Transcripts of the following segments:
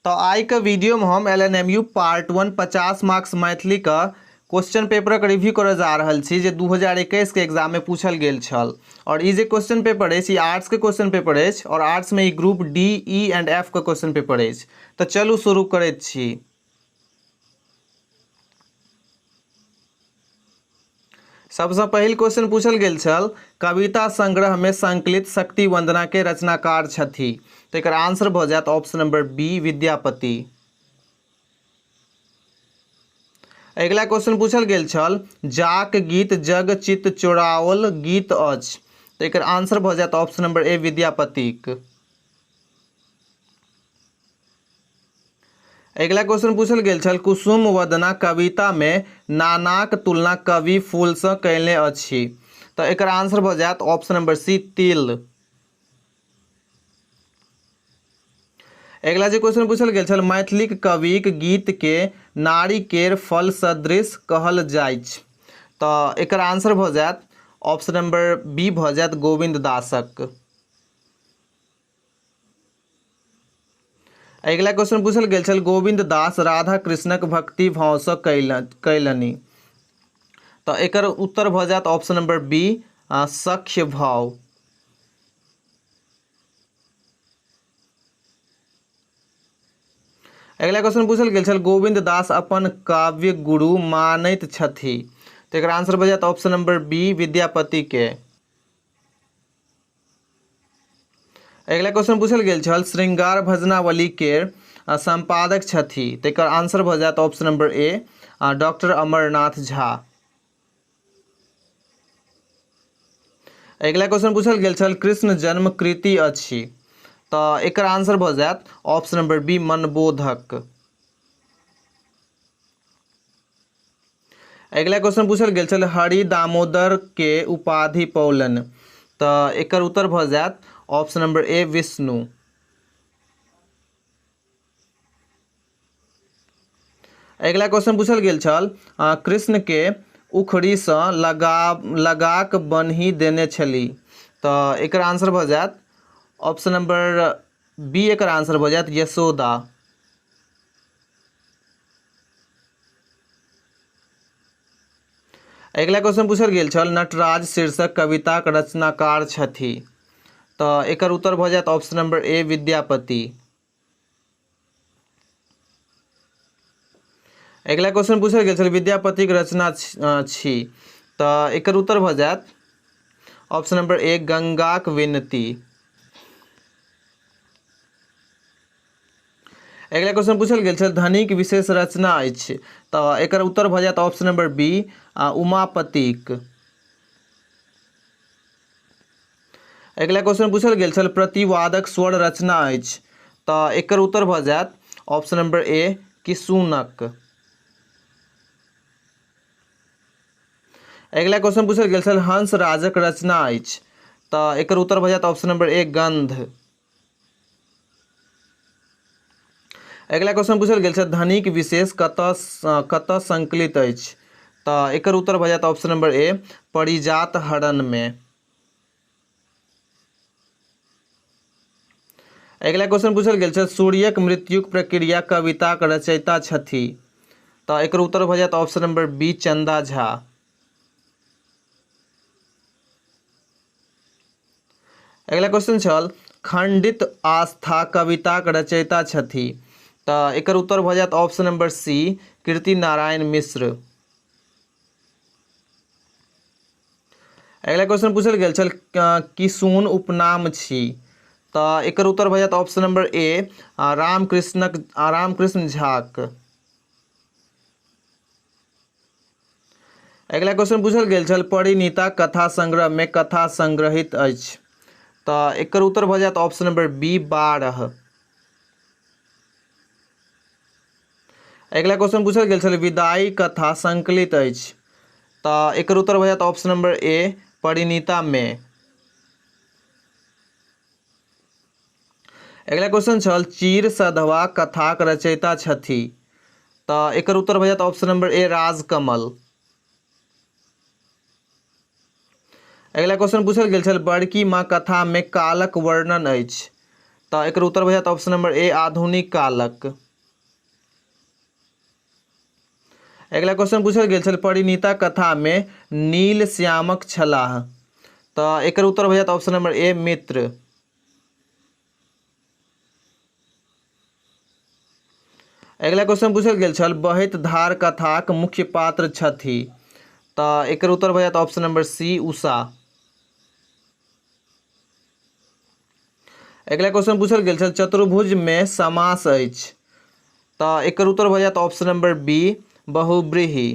तो आई के वीडियो में हम LNMU पार्ट 1 50 मार्क्स मैथिली का क्वेश्चन पेपर के रिव्यू करे जा रहल छी जे 2021 के एग्जाम में पूछल गेल छल। और ई जे क्वेश्चन पेपर अछि, आर्ट्स के क्वेश्चन पेपर अछि और आर्ट्स में ई group D, E and F के क्वेश्चन पेपर अछि। तो चलू शुरू करैत छी। सबसे पहिल क्वेश्चन पूछल गेल छल, कविता संग्रह में संकलित शक्ति वंदना के रचनाकार छथि। तो एकर आंसर भ जायत ऑप्शन नंबर बी, विद्यापति। अगला क्वेश्चन पूछल गेल छल, जाक गीत जग चित चोराओल गीत अछि। तो एकर आंसर भ जायत ऑप्शन नंबर ए, विद्यापतिक। अगला क्वेश्चन पूछल गेल छल, कुसुम वदना कविता में नानाक तुलना कवि फूल से कैले अछि। तो एकर आंसर भ जायत ऑप्शन नंबर सी, तिल। अगला जे क्वेश्चन पूछल गेल छल, मैथिलीक कविक गीत के नारी केर फल सदृश कहल जाइत। तो एकर आंसर भ जायत ऑप्शन नंबर बी भ जायत गोविंद दासक। अगला क्वेश्चन पूछल गेल छल, गोविंद दास राधा कृष्णक भक्ति भाव से कैलनि। तो एकर उत्तर भ जायत ऑप्शन नंबर बी, सख्य भाव। अगला क्वेश्चन पूछल गेल छल, गोविंद दास अपन काव्य गुरु मानैत छथि। तो एकर आंसर भ जायत ऑप्शन नंबर बी, विद्यापति के। अगला क्वेश्चन पूछल गेल छल, श्रृंगार भजनावली के संपादक छथि। तो एकर आंसर भ जायत option number A, doctor Amarnath Jha. अगला क्वेश्चन पूछल गेल छल, कृष्ण जन्म कृति अछि। तो एकर आंसर भ जायत ऑप्शन नंबर बी, मनबोधक। अगला क्वेश्चन पूछल गेल छल, हरि दामोदर के उपाधि पौलन। तो एकर उत्तर भ जायत ऑप्शन नंबर ए, विष्णु। अगला क्वेश्चन पूछल गेल छल, कृष्ण के उखड़ी से लगाक बन्ही देने छली। तो एकर आंसर भ जायत ऑप्शन नंबर बी, एकर आंसर भ जायत यशोदा। अगला क्वेश्चन पूछल गेल छल, नटराज शीर्षक कविताक रचनाकार छथि। तो एकर उत्तर भ जायत ऑप्शन नंबर ए, विद्यापति। अगला क्वेश्चन पूछल गेल छल, विद्यापति के रचना छी। तो एकर उत्तर भ जायत ऑप्शन नंबर ए, गंगाक विनती। अगला क्वेश्चन पूछल गेल छल, धनिक विशेष रचना अछि। तो एकर उत्तर भ जायत ऑप्शन नंबर बी, उमापतिक। अगला क्वेश्चन पूछल गेल छल, प्रतिवादक स्वर रचना अछि। तो एकर उत्तर भ जायत ऑप्शन नंबर ए, किशुनक। अगला क्वेश्चन पूछल गेल छल, हंस राजक रचना अछि। तो एकर उत्तर भ जायत ऑप्शन नंबर ए, गंध। अगला क्वेश्चन पूछल गेल छल, धनिक विशेष कतऽ संकलित अछि। तो एकर उत्तर भ जायत ऑप्शन नंबर ए, परिजात हरण में। अगला क्वेश्चन पूछल गेल छल, सूर्यक मृत्युक प्रक्रिया कविताक रचयिता छथि। तो एकर उत्तर भ जायत ऑप्शन नंबर बी, चंदा झा। अगला क्वेश्चन छल, खंडित आस्था कविताक रचयिता छथि। तो एकर उत्तर भ जायत ऑप्शन नंबर सी, कीर्ति नारायण मिश्र। अगला क्वेश्चन पूछल गेल छल, किशुन उपनाम छी। तो एकर उत्तर भ जायत ऑप्शन नंबर ए, रामकृष्ण झाक। अगला क्वेश्चन पूछल गेल छल, परिणीता कथा संग्रह में कथा संग्रहित अछि। तो एकर उत्तर भ जायत ऑप्शन नंबर बी, 12। अगला क्वेश्चन पूछल गेल छल, विदाई कथा संकलित अछि। तो एकर उत्तर भ जायत ऑप्शन नंबर ए, परिणीता में। अगला क्वेश्चन छल, चीर सधवा कथाक रचयिता छथि। तो एकर उत्तर भ जायत ऑप्शन नंबर ए, राजकमल। अगला क्वेश्चन पूछल गेल छल, बड़की माँ कथा में कालक वर्णन अछि। तो एकर उत्तर भऽ जायत ऑप्शन नंबर ए आधुनिक कालक। अगला क्वेश्चन पूछल गेल छल परिणीता कथा में नील श्यामक छलाह, तो एकर उत्तर भऽ जायत ऑप्शन नंबर ए मित्र। अगला क्वेश्चन पूछल गेल छल बहैत धार कथाक मुख्य पात्र छथि, तो एकर उत्तर भऽ जायत ऑप्शन नंबर सी उषा। अगला क्वेश्चन पूछल गेल छल चतुर्भुज में समास अछि, तो एकर उत्तर भऽ जायत ऑप्शन नंबर बी बहुब्रीहि।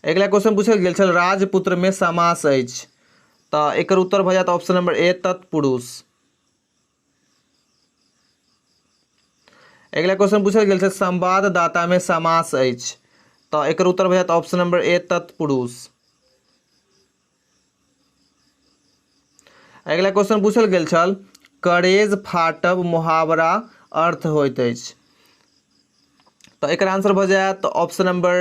अगला क्वेश्चन पूछल गेल छल राजपुत्र में समास अछि, तो एकर उत्तर भऽ जायत ऑप्शन नंबर ए तत्पुरुष। अगला क्वेश्चन पूछल गेल छल संवाददाता में समास अछि, तो एकर उत्तर भऽ जायत ऑप्शन नंबर ए तत्पुरुष। अगला क्वेश्चन पूछल गेल छल करेज फाटब मुहावरा अर्थ होइत अछि, तो एकर आंसर भऽ जायत ऑप्शन नंबर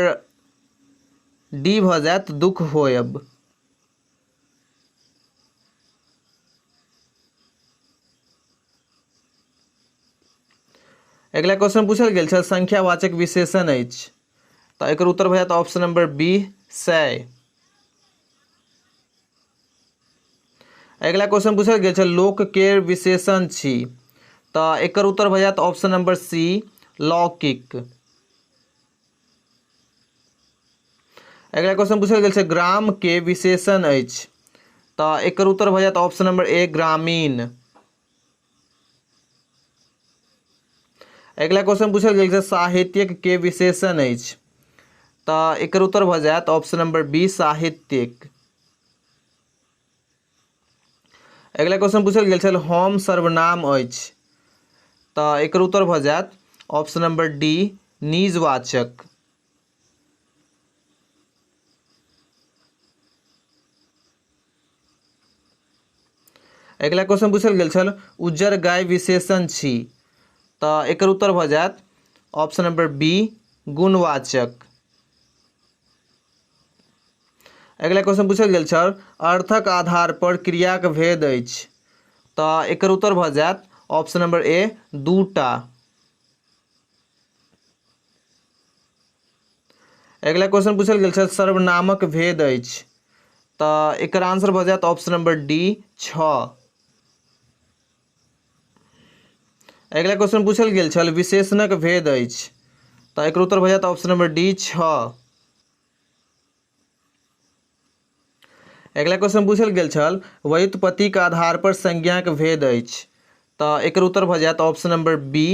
डी भऽ जायत दुख होयब। अगला क्वेश्चन पूछल गेल छल संख्यावाचक विशेषण अछि, तो एकर उत्तर भऽ जायत ऑप्शन नंबर बी 100। अगला क्वेश्चन पूछल गेल छल लोक के विशेषण छी, तो एकर उत्तर भऽ जायत ऑप्शन नंबर सी लौकिक। अगला क्वेश्चन पूछल गेल छल ग्राम के विशेषण अछि, तो एकर उत्तर भऽ जायत ऑप्शन नंबर ए ग्रामीण। अगला क्वेश्चन पूछल गेल छल साहित्यिक के विशेषण अछि, तो एकर उत्तर भऽ जायत ऑप्शन नंबर बी साहित्यिक। अगला क्वेश्चन पूछल गेल छल हम सर्वनाम अछि, तो एकर उत्तर भऽ जायत ऑप्शन नंबर डी निजवाचक। अगला क्वेश्चन पूछल गेल छल उज्जर गाय विशेषण छी, तो एकर उत्तर भऽ जायत ऑप्शन नंबर बी गुणवाचक। अगला क्वेश्चन पूछल गेल छल अर्थक आधार पर क्रियाक भेद अछि, तो एकर उत्तर भऽ जायत ऑप्शन नंबर ए दूटा। अगला क्वेश्चन पूछल गेल छल सर्वनामक भेद अछि, तो एकर आंसर भऽ जायत ऑप्शन नंबर डी 6। अगला क्वेश्चन पूछल गेल छल विशेषणक भेद अछि, तो एकर उत्तर भऽ जायत ऑप्शन नंबर डी 6। अगला क्वेश्चन पूछल गेल छल व्युत्पत्तिक आधार पर संज्ञाक भेद अछि, तो एकर उत्तर भऽ जायत ऑप्शन नंबर बी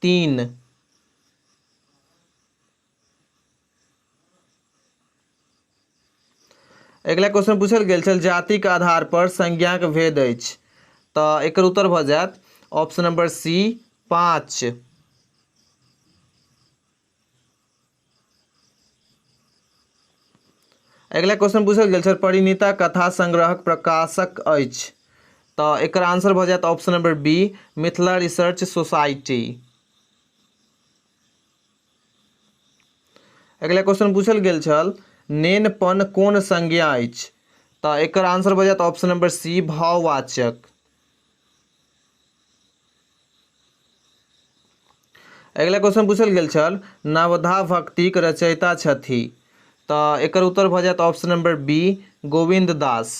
3। अगला क्वेश्चन पूछल गेल छल जातिक आधार पर संज्ञाक भेद अछि, तो एकर उत्तर भऽ जायत ऑप्शन नंबर सी 5। अगला क्वेश्चन पूछल गेल छल परिणीता कथा संग्रहक प्रकाशक अछि, तो एकर आंसर भऽ जायत option number B Mithila research society. अगला क्वेश्चन पूछल गेल छल नेनपन कोन संज्ञा अछि, तो एकर आंसर भऽ जायत ऑप्शन नंबर सी भाववाचक। अगला क्वेश्चन पूछल गेल छल नवधा भक्तिक रचयिता छथि, तो एकर उत्तर भऽ जायत option number B Govind Das.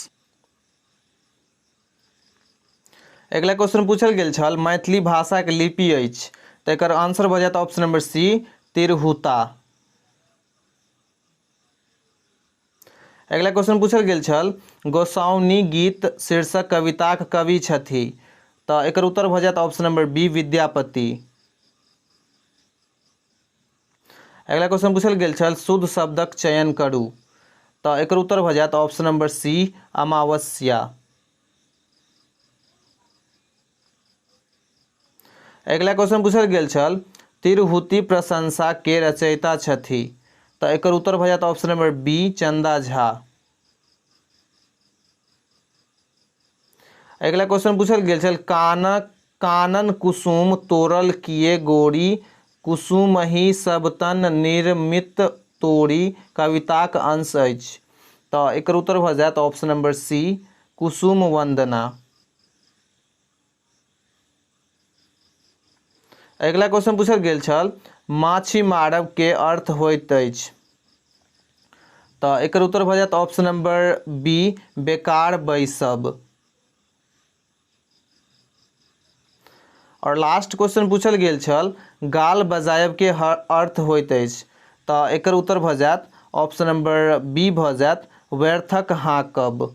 अगला क्वेश्चन पूछल गेल छल मैथिली भाषाक लिपि अछि, तो एकर आंसर भऽ जायत ऑप्शन नंबर सी तिरहुता। अगला क्वेश्चन पूछल गेल छल गोसाउनी गीत शीर्षक कविताक कवि छथि, तो एकर उत्तर भऽ जायत ऑप्शन नंबर बी विद्यापति। अगला क्वेश्चन पूछल गेल छल शुद्ध शब्दक चयन करू, तो एकर उत्तर भऽ जायत ऑप्शन नंबर सी अमावस्या। अगला क्वेश्चन पूछल गेल छल तिरहुती प्रशंसा के रचयिता छथि, तो एकर उत्तर भऽ जायत ऑप्शन नंबर बी चंदा झा। अगला क्वेश्चन पूछल गेल छल कानन कुसुम तोरल किए गोरी कुसुमहि सब तन निर्मित तोरी कविताक अंश अछि, तो एकर उत्तर भऽ जायत ऑप्शन नंबर सी कुसुम वंदना। अगला क्वेश्चन पूछल गेल छल माछी मारब के अर्थ होइत अछि। तो एकर उत्तर भ जायत ऑप्शन नंबर बी बेकार बैसब। और लास्ट क्वेश्चन पूछल गेल छल गाल बजायब के अर्थ होइत अछि। तो एकर उत्तर भ जायत ऑप्शन नंबर बी भ जायत व्यर्थक हाँकब।